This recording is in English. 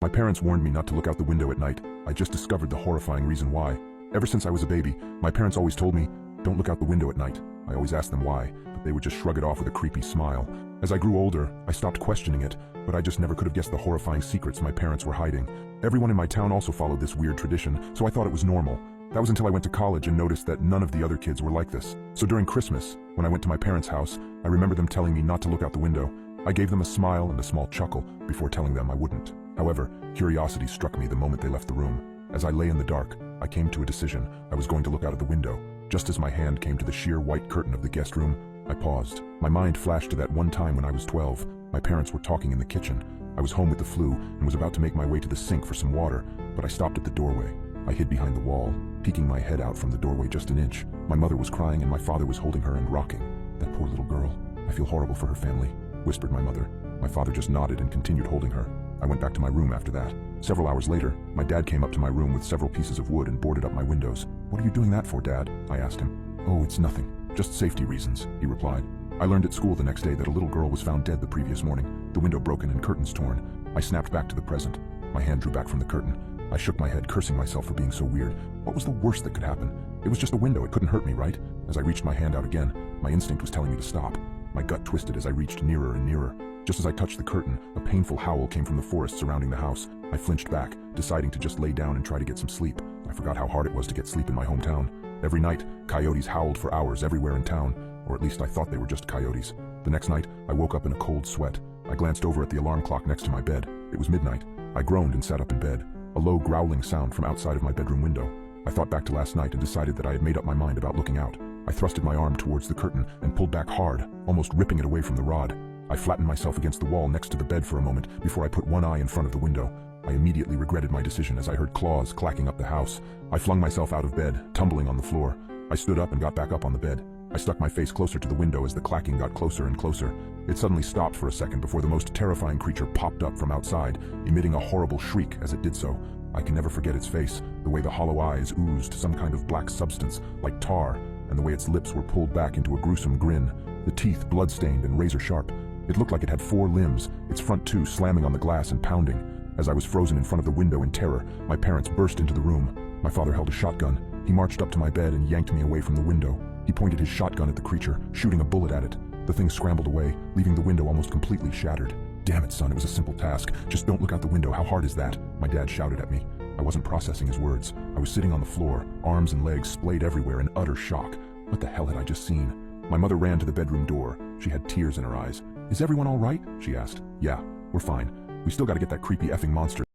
My parents warned me not to look out the window at night. I just discovered the horrifying reason why. Ever since I was a baby, my parents always told me, don't look out the window at night. I always asked them why, but they would just shrug it off with a creepy smile. As I grew older, I stopped questioning it, but I just never could have guessed the horrifying secrets my parents were hiding. Everyone in my town also followed this weird tradition, so I thought it was normal. That was until I went to college and noticed that none of the other kids were like this. So during Christmas, when I went to my parents' house, I remember them telling me not to look out the window. I gave them a smile and a small chuckle before telling them I wouldn't. However, curiosity struck me the moment they left the room. As I lay in the dark, I came to a decision. I was going to look out of the window. Just as my hand came to the sheer white curtain of the guest room, I paused. My mind flashed to that one time when I was 12. My parents were talking in the kitchen. I was home with the flu and was about to make my way to the sink for some water, but I stopped at the doorway. I hid behind the wall, peeking my head out from the doorway just an inch. My mother was crying and my father was holding her and rocking. That poor little girl. I feel horrible for her family, whispered my mother. My father just nodded and continued holding her. I went back to my room after that. Several hours later, my dad came up to my room with several pieces of wood and boarded up my windows. "What are you doing that for, Dad?" I asked him. "Oh, it's nothing. Just safety reasons," he replied. I learned at school the next day that a little girl was found dead the previous morning, the window broken and curtains torn. I snapped back to the present. My hand drew back from the curtain. I shook my head, cursing myself for being so weird. What was the worst that could happen? It was just a window, it couldn't hurt me, right? As I reached my hand out again, my instinct was telling me to stop. My gut twisted as I reached nearer and nearer. Just as I touched the curtain, a painful howl came from the forest surrounding the house. I flinched back, deciding to just lay down and try to get some sleep. I forgot how hard it was to get sleep in my hometown. Every night, coyotes howled for hours everywhere in town, or at least I thought they were just coyotes. The next night, I woke up in a cold sweat. I glanced over at the alarm clock next to my bed. It was midnight. I groaned and sat up in bed. A low growling sound from outside of my bedroom window. I thought back to last night and decided that I had made up my mind about looking out. I thrusted my arm towards the curtain and pulled back hard, almost ripping it away from the rod. I flattened myself against the wall next to the bed for a moment before I put one eye in front of the window. I immediately regretted my decision as I heard claws clacking up the house. I flung myself out of bed, tumbling on the floor. I stood up and got back up on the bed. I stuck my face closer to the window as the clacking got closer and closer. It suddenly stopped for a second before the most terrifying creature popped up from outside, emitting a horrible shriek as it did so. I can never forget its face, the way the hollow eyes oozed some kind of black substance, like tar, and the way its lips were pulled back into a gruesome grin, the teeth blood-stained and razor-sharp. It looked like it had 4 limbs, its front 2 slamming on the glass and pounding. As I was frozen in front of the window in terror, my parents burst into the room. My father held a shotgun. He marched up to my bed and yanked me away from the window. He pointed his shotgun at the creature, shooting a bullet at it. The thing scrambled away, leaving the window almost completely shattered. "Damn it, son, it was a simple task. Just don't look out the window. How hard is that?" My dad shouted at me. I wasn't processing his words. I was sitting on the floor, arms and legs splayed everywhere in utter shock. What the hell had I just seen? My mother ran to the bedroom door. She had tears in her eyes. "Is everyone all right?" she asked. "Yeah, we're fine. We still gotta get that creepy effing monster."